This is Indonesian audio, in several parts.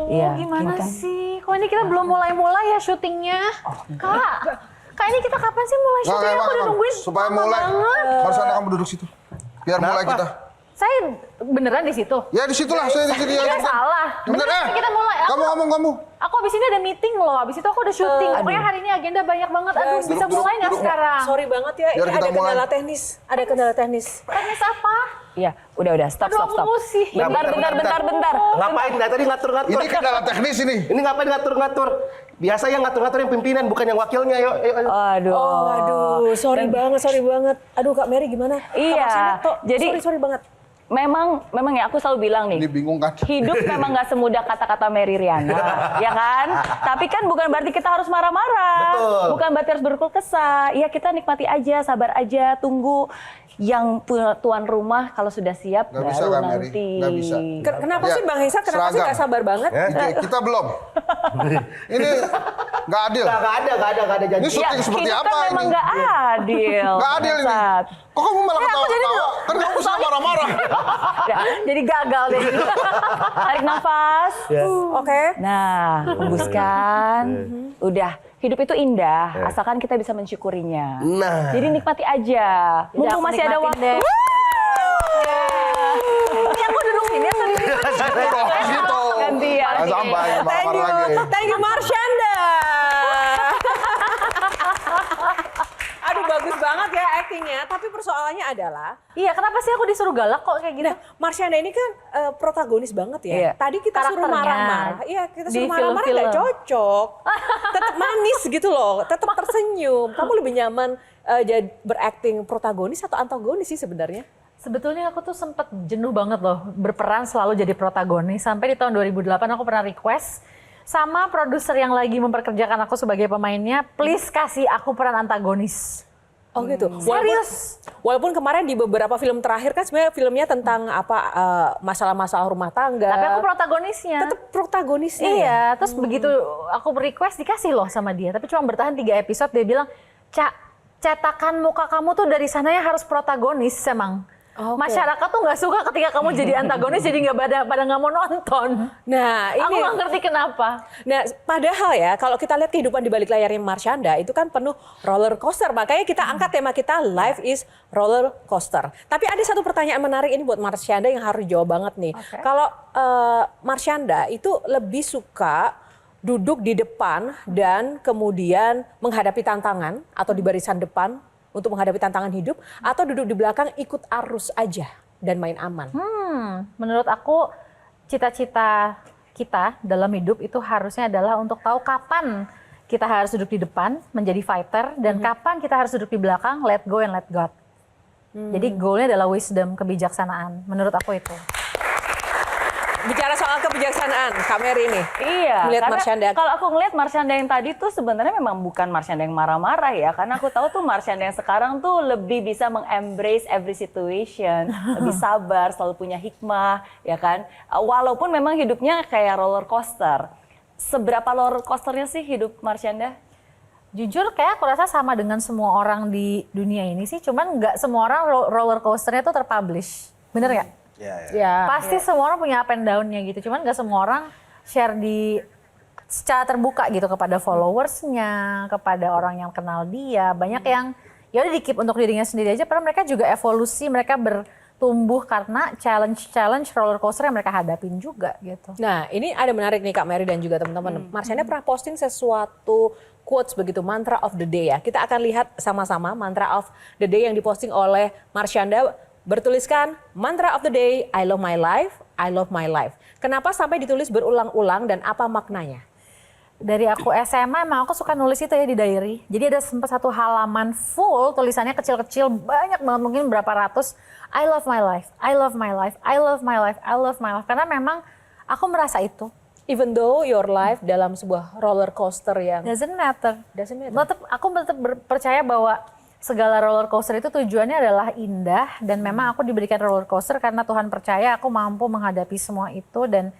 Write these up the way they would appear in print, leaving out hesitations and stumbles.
Iya, gimana kan? sih? Kok ini kita belum mulai-mulai ya syutingnya? Kak ini kita kapan sih mulai syutingnya? Aku udah nungguin supaya lama mulai. banget. Barusan kamu duduk situ. Biar mulai kita. Saya beneran di situ? Ya di situlah, saya di sini Ya aja. salah. Beneran kita mulai. Kamu ngomong. Aku abis ini ada meeting loh, abis itu aku udah syuting. Pokoknya hari ini agenda banyak banget. Aduh, bisa mulai nggak sekarang? Sorry banget ya, Biar ini kita ada mulai. kendala teknis. Ada kendala teknis. Teknis apa? Iya, udah, stop. Aduh, aku emosi. Bentar. Ngapain dari tadi ngatur-ngatur? Ini kendala teknis ini. Ini ngapain ngatur-ngatur? Biasa yang ngatur-ngatur yang pimpinan, bukan yang wakilnya. Yuk. Aduh. Aduh, sorry banget. Aduh Kak Mary gimana? Iya, jadi sorry banget. memang ya aku selalu bilang nih. Ini bingung kan? Hidup memang nggak semudah kata-kata Mary Riana, ya kan? Tapi kan bukan berarti kita harus marah-marah. Betul. Bukan berarti harus berkeluh kesah. Ya kita nikmati aja, sabar aja, tunggu yang tuan rumah kalau sudah siap Nggak bisa, baru Kak Mary. nanti. Nggak bisa. Kenapa Ya, sih Bang Hesa, kenapa sih seragam. nggak sabar banget? Kita belum. Ini nggak adil. Nggak ada janji. Ini syuting seperti hidup apa kan memang ini? nggak adil. Nggak adil ini. Bangsat. Kok kamu malah ketawa-ketawa? Kan kamu selalu marah-marah. Ya, jadi gagal deh. Tarik nafas. Oke. Nah, hembuskan. Udah, hidup itu indah, asalkan kita bisa mensyukurinya. Nah. Jadi nikmati aja. Mumpung aku masih ada nikmatin waktu. deh. Ini aku duduk sini atau di sini? Gitu. Gantian. Nggak sampai marah-marah lagi. Thank you Marshanda. Aduh bagus banget ya aktingnya, tapi persoalannya adalah Iya, kenapa sih aku disuruh galak kok kayak gitu? Nah, Marshanda ini kan protagonis banget ya. Iya. Tadi kita suruh Karakternya. marah-marah. Iya, kita Di suruh marah-marah nggak film-film. cocok. Tetap manis gitu loh, tetap tersenyum. Kamu lebih nyaman jadi berakting protagonis atau antagonis sih sebenarnya? Sebetulnya aku tuh sempet jenuh banget loh berperan selalu jadi protagonis. Sampai di tahun 2008 aku pernah request sama produser yang lagi memperkerjakan aku sebagai pemainnya, please kasih aku peran antagonis. Oh gitu. Serius? Walaupun kemarin di beberapa film terakhir kan sebenarnya filmnya tentang apa masalah-masalah rumah tangga. Tapi aku protagonisnya. tetap protagonisnya. Iya, ya? terus begitu aku request dikasih loh sama dia. Tapi cuma bertahan 3 episode, dia bilang, Cak, cetakan muka kamu tuh dari sananya harus protagonis emang. Oke. Masyarakat tuh nggak suka ketika kamu jadi antagonis, jadi nggak pada nggak mau nonton. Nah, Aku ini nggak ngerti kenapa. Nah, padahal ya kalau kita lihat kehidupan di balik layarnya Marshanda itu kan penuh roller coaster. Makanya kita angkat tema kita Life is Roller Coaster. Tapi ada satu pertanyaan menarik ini buat Marshanda yang harus jawab banget nih. Oke. Kalau Marshanda itu lebih suka duduk di depan dan kemudian menghadapi tantangan atau di barisan depan untuk menghadapi tantangan hidup, atau duduk di belakang ikut arus aja dan main aman. Menurut aku cita-cita kita dalam hidup itu harusnya adalah untuk tahu kapan kita harus duduk di depan menjadi fighter dan kapan kita harus duduk di belakang let go and let God. Jadi goalnya adalah wisdom, kebijaksanaan. Menurut aku itu. Bicara soal kebijaksanaan, Kak Mary nih. Iya, Melihat karena Marshanda. kalau aku ngelihat Marshanda yang tadi tuh sebenarnya memang bukan Marshanda yang marah-marah ya. Karena aku tahu tuh Marshanda yang sekarang tuh lebih bisa meng-embrace every situation. Lebih sabar, selalu punya hikmah, ya kan. Walaupun memang hidupnya kayak roller coaster. Seberapa roller coasternya sih hidup Marshanda? Jujur kayak aku rasa sama dengan semua orang di dunia ini sih. Cuman nggak semua orang roller coasternya tuh terpublish. Bener nggak? Ya. Pasti semua orang punya up and down-nya gitu. Cuman gak semua orang share secara terbuka gitu kepada followersnya, kepada orang yang kenal dia. Banyak yang ya udah di-keep untuk dirinya sendiri aja. Padahal mereka juga evolusi, mereka bertumbuh karena challenge roller coaster yang mereka hadapin juga gitu. Nah, ini ada menarik nih Kak Mary dan juga teman-teman. Marshanda pernah posting sesuatu quotes begitu, mantra of the day ya. Kita akan lihat sama-sama mantra of the day yang diposting oleh Marshanda. Bertuliskan mantra of the day, I love my life, I love my life. Kenapa sampai ditulis berulang-ulang dan apa maknanya? Dari aku SMA emang aku suka nulis itu ya di diary. Jadi ada sempat satu halaman full tulisannya kecil-kecil banyak banget, mungkin berapa ratus. I love my life, I love my life, I love my life, I love my life. Karena memang aku merasa itu. Even though your life dalam sebuah roller coaster yang Doesn't matter. doesn't matter. Aku tetap percaya bahwa segala roller coaster itu tujuannya adalah indah dan memang aku diberikan roller coaster karena Tuhan percaya aku mampu menghadapi semua itu dan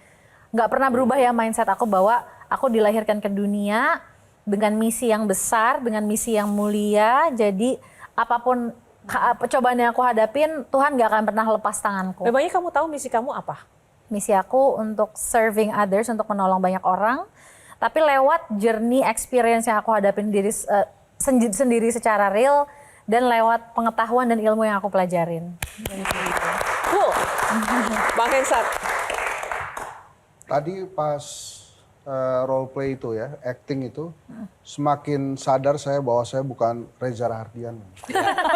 nggak pernah berubah ya mindset aku bahwa aku dilahirkan ke dunia dengan misi yang besar, dengan misi yang mulia. Jadi apapun cobaan yang aku hadapin, Tuhan nggak akan pernah lepas tanganku. Memangnya kamu tahu misi kamu apa? Misi aku untuk serving others, untuk menolong banyak orang. Tapi lewat journey experience yang aku hadapin sendiri secara real dan lewat pengetahuan dan ilmu yang aku pelajarin. Cool. Bang Hensat. Tadi pas role play itu ya, acting itu, semakin sadar saya bahwa saya bukan Reza Rahardian.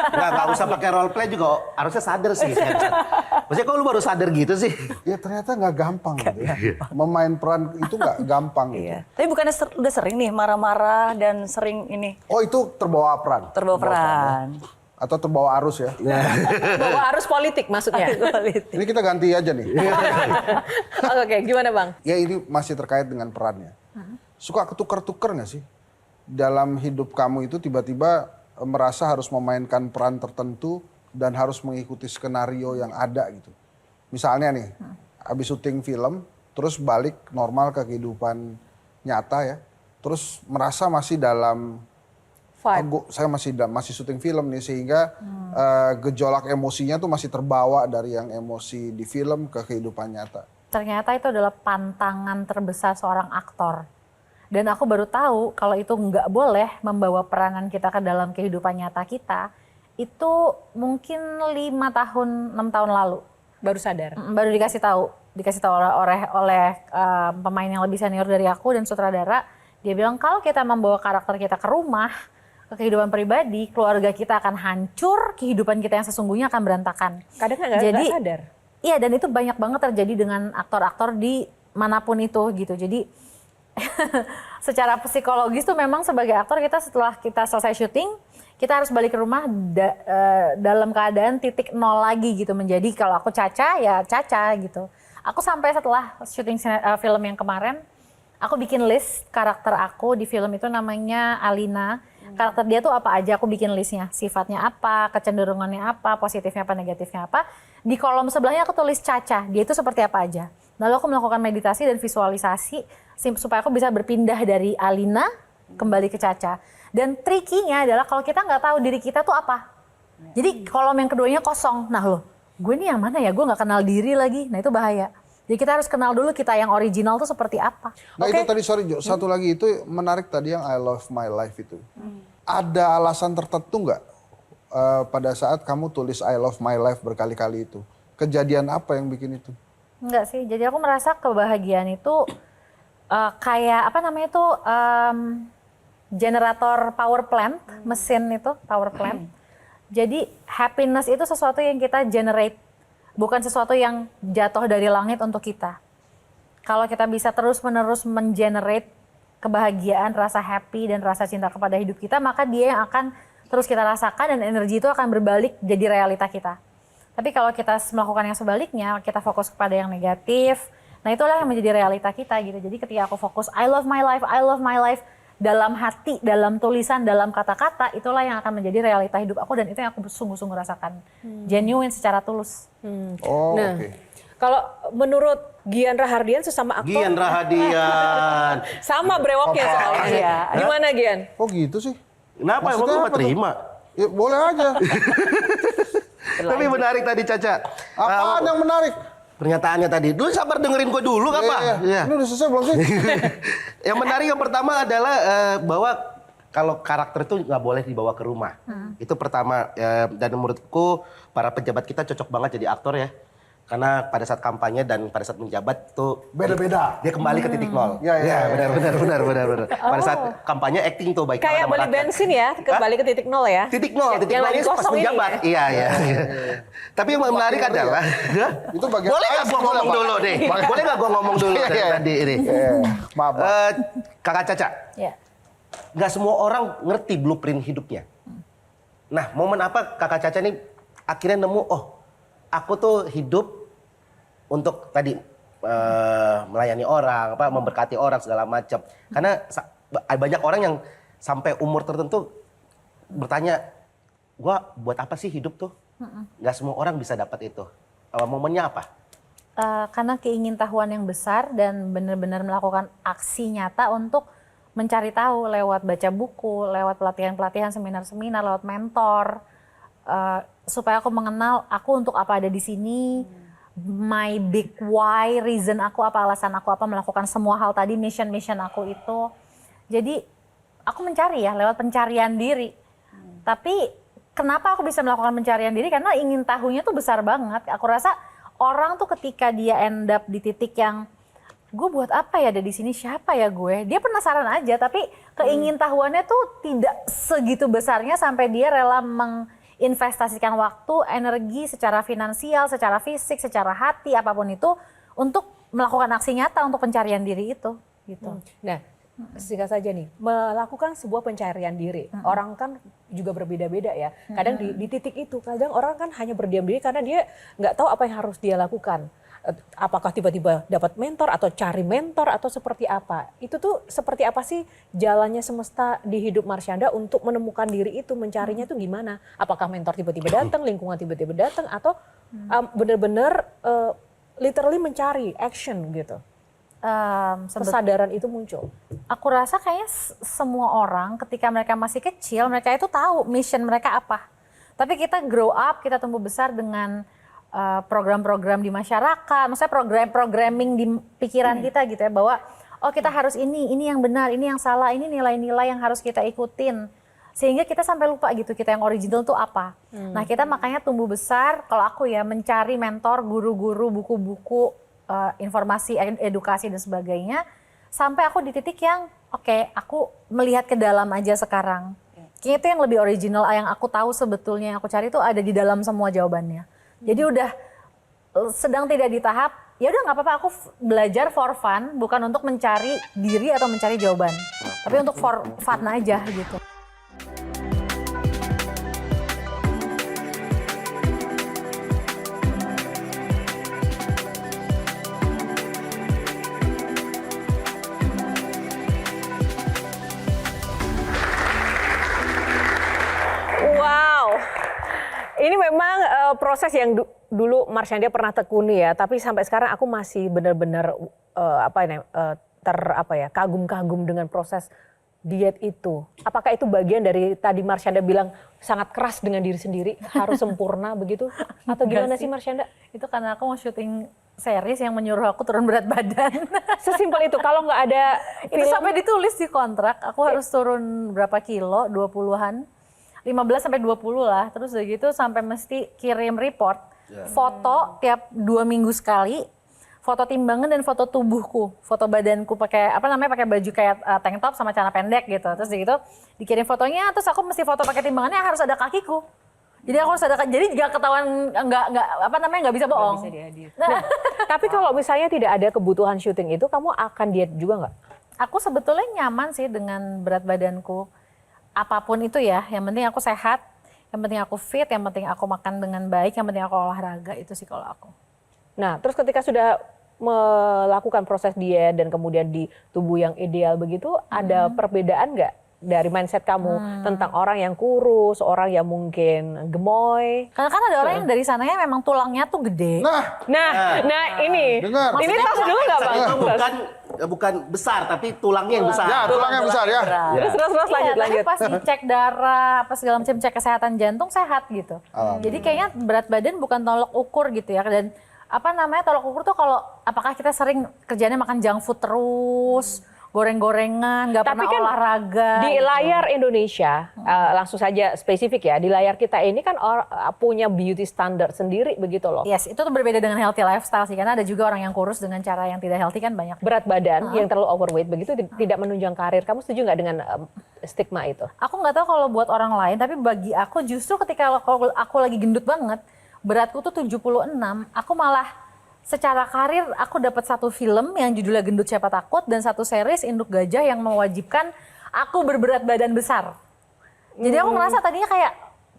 Nggak usah pakai role play juga harusnya sadar sih. Maksudnya kok lu baru sadar gitu sih? Ya ternyata nggak gampang gitu ya. Memain peran itu nggak gampang gitu. Iya. Tapi bukannya udah sering nih marah-marah dan sering ini Oh itu terbawa peran? terbawa peran. Atau terbawa arus ya? Bawa arus politik maksudnya. Ini kita ganti aja nih. Oke, gimana Bang? Ya ini masih terkait dengan perannya. Suka ketukar-tukar nggak sih? Dalam hidup kamu itu tiba-tiba merasa harus memainkan peran tertentu dan harus mengikuti skenario yang ada gitu. Misalnya nih, habis syuting film, terus balik normal ke kehidupan nyata ya. Terus merasa masih dalam saya masih syuting film nih sehingga gejolak emosinya tuh masih terbawa dari yang emosi di film ke kehidupan nyata. Ternyata itu adalah pantangan terbesar seorang aktor. Dan aku baru tahu kalau itu nggak boleh membawa peranan kita ke dalam kehidupan nyata kita, itu mungkin 5 tahun, 6 tahun lalu. Baru sadar. Baru dikasih tahu oleh pemain yang lebih senior dari aku dan sutradara. Dia bilang kalau kita membawa karakter kita ke rumah, ke kehidupan pribadi, keluarga kita akan hancur, kehidupan kita yang sesungguhnya akan berantakan. Kadang nggak sadar. Iya, dan itu banyak banget terjadi dengan aktor-aktor di manapun itu gitu. Jadi secara psikologis tuh memang sebagai aktor kita setelah kita selesai syuting, kita harus balik ke rumah dalam keadaan titik nol lagi gitu. Menjadi kalau aku Caca ya Caca gitu. Aku sampai setelah syuting film yang kemarin, aku bikin list karakter aku di film itu namanya Alina. Karakter dia tuh apa aja, aku bikin listnya. Sifatnya apa, kecenderungannya apa, positifnya apa, negatifnya apa. Di kolom sebelahnya aku tulis Caca, dia itu seperti apa aja. Lalu aku melakukan meditasi dan visualisasi supaya aku bisa berpindah dari Alina kembali ke Caca. Dan trikinya adalah kalau kita nggak tahu diri kita tuh apa. Jadi kolom yang keduanya kosong. Nah loh, gue ini yang mana ya? Gue nggak kenal diri lagi. Nah itu bahaya. Jadi kita harus kenal dulu kita yang original tuh seperti apa. Nah itu tadi sorry Jo, satu lagi itu menarik tadi yang I love my life itu. Ada alasan tertentu nggak pada saat kamu tulis I love my life berkali-kali itu? Kejadian apa yang bikin itu? Enggak sih, jadi aku merasa kebahagiaan itu kayak apa namanya itu generator power plant, mesin itu power plant. Jadi happiness itu sesuatu yang kita generate, bukan sesuatu yang jatuh dari langit untuk kita. Kalau kita bisa terus-menerus mengenerate kebahagiaan, rasa happy dan rasa cinta kepada hidup kita, maka dia yang akan terus kita rasakan dan energi itu akan berbalik jadi realita kita. Tapi kalau kita melakukan yang sebaliknya, kita fokus kepada yang negatif, nah itulah yang menjadi realita kita gitu. Jadi ketika aku fokus I love my life dalam hati, dalam tulisan, dalam kata-kata, itulah yang akan menjadi realita hidup aku dan itu yang aku sungguh-sungguh rasakan. Genuine secara tulus. Oh Nah, oke. kalau menurut Gian Rahardian sesama aktor Gian Rahadian. sama brewoknya Apa? soalnya. Iya. Gimana Gian? Kok gitu sih? Kenapa emang Maksudnya gue apa tuh? terima? Ya, boleh aja. Tapi menarik tadi Caca. Apaan yang menarik? Pernyataannya tadi. Lu sabar dengerin gue dulu apa? Iya. Ini udah selesai belum sih? Yang menarik yang pertama adalah bahwa kalau karakter itu nggak boleh dibawa ke rumah. Itu pertama. Dan menurutku para pejabat kita cocok banget jadi aktor ya. Karena pada saat kampanye dan pada saat menjabat itu Beda-beda. dia kembali ke titik nol. Iya. Benar. Pada saat kampanye acting tuh baik Kayak sama beli rakyat. bensin ya, kembali ke titik nol ya. Titik nol Yang lagi ini pas kosong ini menjabat. ya? Iya. Tapi yang menarik Wakil adalah Itu bagian boleh nggak gua ngomong dulu deh? Boleh nggak gua ngomong dulu dari Iya. tadi ini? Maaf. Kakak Caca, Ya. nggak semua orang ngerti blueprint hidupnya. Nah, momen apa Kakak Caca nih akhirnya nemu, oh aku tuh hidup untuk tadi melayani orang, memberkati orang segala macam. Karena banyak orang yang sampai umur tertentu bertanya, gua buat apa sih hidup tuh? Nggak semua orang bisa dapat itu. Momennya apa? Karena keingintahuan yang besar dan benar-benar melakukan aksi nyata untuk mencari tahu lewat baca buku, lewat pelatihan-pelatihan, seminar-seminar, lewat mentor, supaya aku mengenal aku untuk apa ada di sini, my big why, reason aku apa, alasan aku apa melakukan semua hal tadi, mission aku itu. Jadi aku mencari ya lewat pencarian diri. Tapi kenapa aku bisa melakukan pencarian diri? Karena ingin tahunya tuh besar banget. Aku rasa orang tuh ketika dia end up di titik yang gue buat apa ya ada di sini, siapa ya gue? Dia penasaran aja, tapi keingin tahuannya tuh tidak segitu besarnya sampai dia rela menginvestasikan waktu, energi secara finansial, secara fisik, secara hati, apapun itu untuk melakukan aksi nyata untuk pencarian diri itu. Gitu. Nah, singkat saja nih, melakukan sebuah pencarian diri. Orang kan juga berbeda-beda ya. Kadang di titik itu, kadang orang kan hanya berdiam diri karena dia nggak tahu apa yang harus dia lakukan. Apakah tiba-tiba dapat mentor atau cari mentor atau seperti apa? Itu tuh seperti apa sih jalannya semesta di hidup Marsyanda untuk menemukan diri itu, mencarinya tuh gimana? Apakah mentor tiba-tiba datang, lingkungan tiba-tiba datang, atau benar-benar literally mencari action gitu? Kesadaran itu muncul. Aku rasa kayaknya semua orang ketika mereka masih kecil, mereka itu tahu mission mereka apa. Tapi kita grow up, kita tumbuh besar dengan program-program di masyarakat, maksudnya programming di pikiran kita gitu ya, bahwa oh kita harus ini yang benar, ini yang salah, ini nilai-nilai yang harus kita ikutin. Sehingga kita sampai lupa gitu kita yang original tuh apa. Nah kita makanya tumbuh besar, kalau aku ya mencari mentor, guru-guru, buku-buku, informasi, edukasi dan sebagainya. Sampai aku di titik yang oke, aku melihat ke dalam aja sekarang. Kayaknya itu yang lebih original, yang aku tahu sebetulnya yang aku cari itu ada di dalam semua jawabannya. Jadi udah sedang tidak di tahap, ya udah nggak apa-apa aku belajar for fun, bukan untuk mencari diri atau mencari jawaban, tapi untuk for fun aja gitu. Wow, ini memang proses yang dulu Marsyanda pernah tekuni ya, tapi sampai sekarang aku masih benar-benar kagum-kagum dengan proses diet itu. Apakah itu bagian dari tadi Marsyanda bilang sangat keras dengan diri sendiri, harus sempurna begitu? Atau gimana sih Marsyanda? Itu karena aku mau syuting series yang menyuruh aku turun berat badan. Sesimpel itu, kalau nggak ada Itu sampai ditulis di kontrak, aku harus turun berapa kilo, 20-an. 15 sampai 20 lah, terus udah gitu sampai mesti kirim report, foto tiap 2 minggu sekali, foto timbangan dan foto tubuhku, foto badanku pakai pakai baju kayak tank top sama celana pendek gitu, terus gitu dikirim fotonya, terus aku mesti foto pakai timbangannya harus ada kakiku, jadi aku harus ada, jadi nggak ketahuan nggak bisa bohong. Nah, tapi kalau misalnya tidak ada kebutuhan syuting itu, kamu akan diet juga nggak? Aku sebetulnya nyaman sih dengan berat badanku. Apapun itu ya, yang penting aku sehat, yang penting aku fit, yang penting aku makan dengan baik, yang penting aku olahraga, itu sih kalau aku. Nah, terus ketika sudah melakukan proses diet dan kemudian di tubuh yang ideal begitu, ada perbedaan nggak dari mindset kamu tentang orang yang kurus, orang yang mungkin gemoy? Karena kan ada orang yang dari sananya memang tulangnya tuh gede. Nah ini, Dengar. ini tos dulu nggak bang? Itu bukan besar, tapi tulangnya yang besar. Ya, tulangnya besar ya. Terus Iya, lanjut. tapi pas dicek darah, pas segala macam cek kesehatan jantung sehat gitu. Jadi kayaknya berat badan bukan tolok ukur gitu ya. Dan tolok ukur tuh kalau apakah kita sering kerjanya makan junk food terus, goreng-gorengan, nggak pernah kan olahraga. Di layar Indonesia, langsung saja spesifik ya, di layar kita ini kan punya beauty standard sendiri begitu loh. Yes, itu tuh berbeda dengan healthy lifestyle sih, karena ada juga orang yang kurus dengan cara yang tidak healthy kan banyak. Berat badan yang terlalu overweight begitu tidak menunjang karir. Kamu setuju nggak dengan stigma itu? Aku nggak tahu kalau buat orang lain, tapi bagi aku justru ketika aku lagi gendut banget, beratku tuh 76, aku malah secara karir aku dapat satu film yang judulnya Gendut Siapa Takut dan satu series Induk Gajah yang mewajibkan aku berberat badan besar. Jadi aku ngerasa tadinya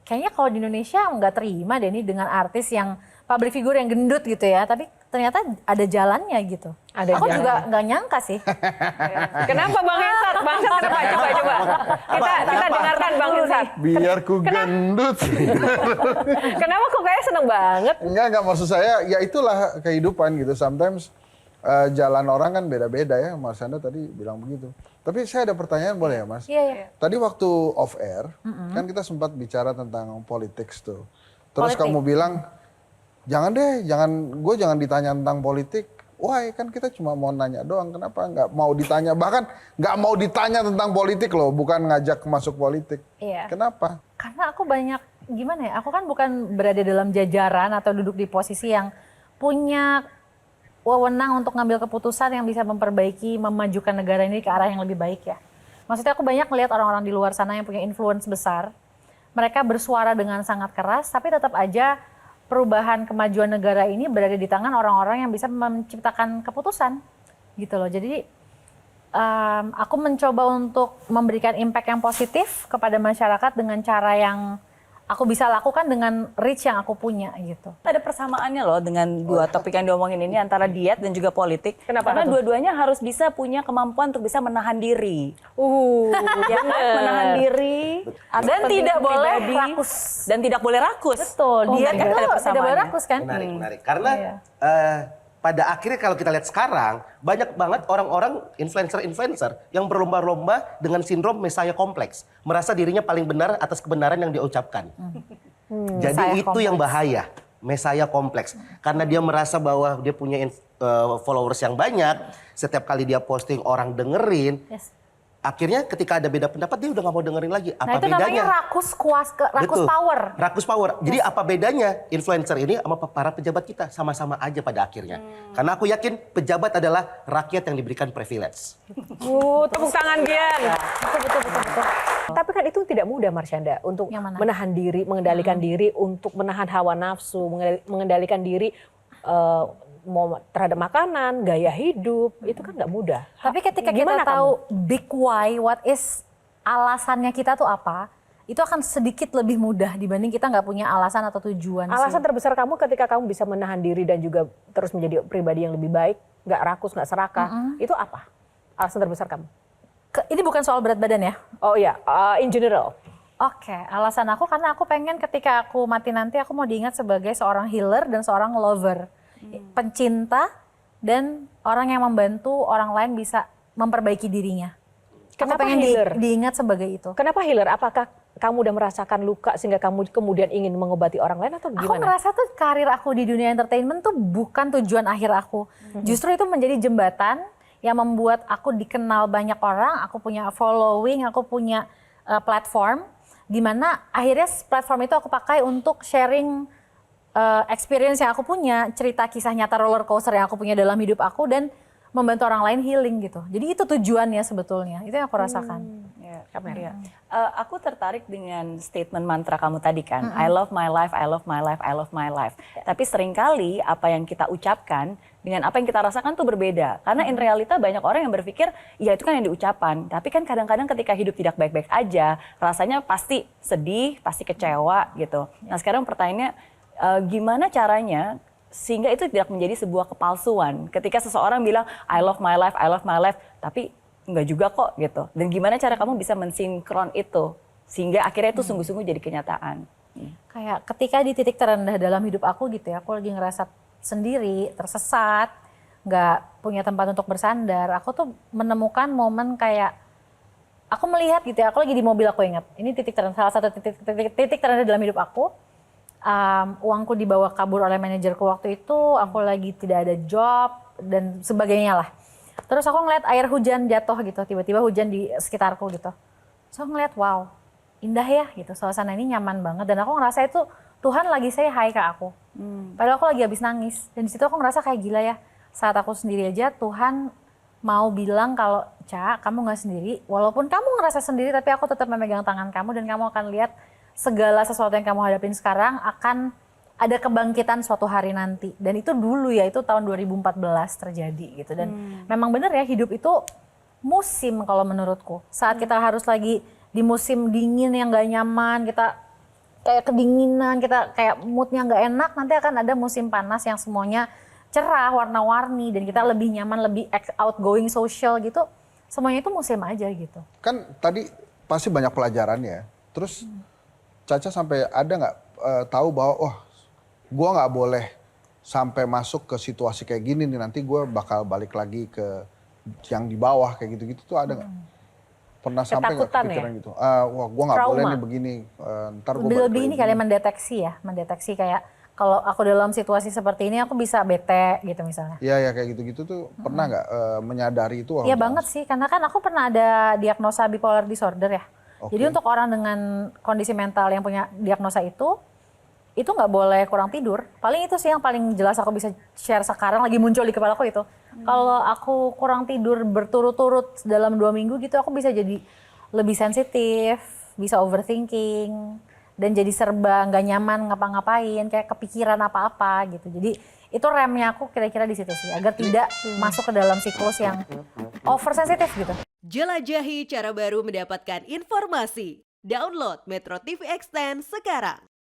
kayaknya kalau di Indonesia nggak terima deh ini dengan artis yang public figure yang gendut gitu ya, tapi ternyata ada jalannya gitu. Aku juga nggak nyangka sih. Kenapa Bang Hensat? Bang Hensat kenapa? Coba. Kita dengarkan Bang Hensat. Biar ku gendut. Kenapa kok kayaknya seneng banget? Enggak maksud saya, ya itulah kehidupan gitu. Sometimes jalan orang kan beda-beda ya, Mas Anda tadi bilang begitu. Tapi saya ada pertanyaan boleh ya Mas? Iya. Tadi waktu off air, kan kita sempat bicara tentang politics tuh. Terus kamu bilang, jangan deh, jangan ditanya tentang politik. Wah, kan kita cuma mau nanya doang. Kenapa nggak mau ditanya? Bahkan nggak mau ditanya tentang politik loh, bukan ngajak masuk politik. Iya. Kenapa? Karena aku banyak, gimana ya, aku kan bukan berada dalam jajaran atau duduk di posisi yang punya wewenang untuk ngambil keputusan yang bisa memperbaiki, memajukan negara ini ke arah yang lebih baik ya. Maksudnya aku banyak melihat orang-orang di luar sana yang punya influence besar. Mereka bersuara dengan sangat keras, tapi tetap aja perubahan kemajuan negara ini berada di tangan orang-orang yang bisa menciptakan keputusan gitu loh. Jadi aku mencoba untuk memberikan impact yang positif kepada masyarakat dengan cara yang aku bisa lakukan dengan reach yang aku punya gitu. Ada persamaannya loh dengan dua topik yang diomongin ini antara diet dan juga politik. Kenapa Karena tuh? dua-duanya harus bisa punya kemampuan untuk bisa menahan diri. Ya kan? Menahan diri. atas Dan tidak kepentingan boleh pribadi, rakus. Dan tidak boleh rakus. Betul, dia my kan God. Ada tidak boleh persamaannya. rakus kan? Menarik. Karena Iya. pada akhirnya kalau kita lihat sekarang, banyak banget orang-orang influencer-influencer yang berlomba-lomba dengan sindrom Messiah kompleks. Merasa dirinya paling benar atas kebenaran yang dia ucapkan. Jadi Messiah itu yang kompleks. bahaya. Messiah kompleks. Karena dia merasa bahwa dia punya followers yang banyak. Setiap kali dia posting orang dengerin. Yes. Akhirnya ketika ada beda pendapat dia udah gak mau dengerin lagi. Nah Apa itu bedanya? namanya rakus Betul. power. Rakus power. Jadi apa bedanya influencer ini sama para pejabat kita? Sama-sama aja pada akhirnya. Karena aku yakin pejabat adalah rakyat yang diberikan privilege. Tepuk tangan Gian. Betul. Tapi kan itu tidak mudah Marsyanda untuk Yang mana? menahan diri, mengendalikan diri, untuk menahan hawa nafsu, mengendalikan diri mau terhadap makanan, gaya hidup, itu kan nggak mudah. Tapi ketika Gimana kita tahu big why, what is alasannya kita tuh apa, itu akan sedikit lebih mudah dibanding kita nggak punya alasan atau tujuan. Alasan sih. terbesar kamu ketika kamu bisa menahan diri dan juga terus menjadi pribadi yang lebih baik, nggak rakus, nggak serakah, itu apa? Alasan terbesar kamu? Ini bukan soal berat badan ya. Oh iya, in general. Oke, alasan aku karena aku pengen ketika aku mati nanti aku mau diingat sebagai seorang healer dan seorang lover. Pencinta dan orang yang membantu orang lain bisa memperbaiki dirinya. Kenapa aku pengen healer? diingat sebagai itu. Kenapa healer? Apakah kamu udah merasakan luka sehingga kamu kemudian ingin mengobati orang lain atau Aku gimana? ngerasa tuh karir aku di dunia entertainment tuh bukan tujuan akhir aku. Justru itu menjadi jembatan yang membuat aku dikenal banyak orang, aku punya following, aku punya platform, di mana akhirnya platform itu aku pakai untuk sharing experience yang aku punya, cerita kisah nyata roller coaster yang aku punya dalam hidup aku dan membantu orang lain healing gitu. Jadi itu tujuannya sebetulnya, itu yang aku rasakan. Ya, ya. Aku tertarik dengan statement mantra kamu tadi kan, I love my life, I love my life, I love my life. Tapi seringkali apa yang kita ucapkan dengan apa yang kita rasakan tuh berbeda. Karena in realita banyak orang yang berpikir, ya itu kan yang diucapkan. Tapi kan kadang-kadang ketika hidup tidak baik-baik aja, rasanya pasti sedih, pasti kecewa gitu. Nah sekarang pertanyaannya, gimana caranya sehingga itu tidak menjadi sebuah kepalsuan ketika seseorang bilang I love my life, tapi enggak juga kok gitu. Dan gimana cara kamu bisa mensinkron itu sehingga akhirnya itu sungguh-sungguh jadi kenyataan. Kayak ketika di titik terendah dalam hidup aku gitu ya, aku lagi ngerasa sendiri, tersesat, nggak punya tempat untuk bersandar. Aku tuh menemukan momen kayak aku melihat gitu ya, aku lagi di mobil, aku ingat ini titik terendah, salah satu titik terendah dalam hidup aku. Uangku dibawa kabur oleh manajerku waktu itu, aku lagi tidak ada job dan sebagainya lah. Terus aku ngeliat air hujan jatuh gitu, tiba-tiba hujan di sekitarku gitu. So aku ngeliat wow, indah ya gitu, suasana ini nyaman banget dan aku ngerasa itu Tuhan lagi say hi ke aku. Padahal aku lagi habis nangis dan di situ aku ngerasa kayak gila ya, saat aku sendiri aja Tuhan mau bilang kalau Ca, kamu nggak sendiri, walaupun kamu ngerasa sendiri tapi aku tetap memegang tangan kamu dan kamu akan lihat segala sesuatu yang kamu hadapin sekarang akan ada kebangkitan suatu hari nanti. Dan itu dulu ya, itu tahun 2014 terjadi gitu. Dan memang benar ya, hidup itu musim kalau menurutku. Saat kita harus lagi di musim dingin yang gak nyaman, kita kayak kedinginan, kita kayak moodnya gak enak, nanti akan ada musim panas yang semuanya cerah, warna-warni, dan kita lebih nyaman, lebih outgoing, social gitu. Semuanya itu musim aja gitu. Kan tadi pasti banyak pelajarannya. Terus Caca sampai ada nggak tahu bahwa gue nggak boleh sampai masuk ke situasi kayak gini nih, nanti gue bakal balik lagi ke yang di bawah kayak gitu-gitu tuh ada nggak? Pernah sampai nggak Ketakutan kepikiran ya? gitu? Wah gue nggak boleh Trauma. nih begini, ntar gue Lebih-lebih ini kalian mendeteksi kayak kalau aku dalam situasi seperti ini aku bisa bete gitu misalnya. Iya ya kayak gitu-gitu tuh pernah nggak menyadari itu? Iya banget sih, karena kan aku pernah ada diagnosa bipolar disorder ya. Oke. Jadi untuk orang dengan kondisi mental yang punya diagnosa itu nggak boleh kurang tidur. Paling itu sih yang paling jelas aku bisa share sekarang lagi muncul di kepala aku itu. Kalau aku kurang tidur berturut-turut dalam 2 minggu gitu, aku bisa jadi lebih sensitif, bisa overthinking, dan jadi serba nggak nyaman ngapa-ngapain, kayak kepikiran apa-apa gitu. Jadi itu remnya aku kira-kira di situ sih, agar tidak masuk ke dalam siklus yang oversensitif gitu. Jelajahi cara baru mendapatkan informasi. Download Metro TV Extend sekarang.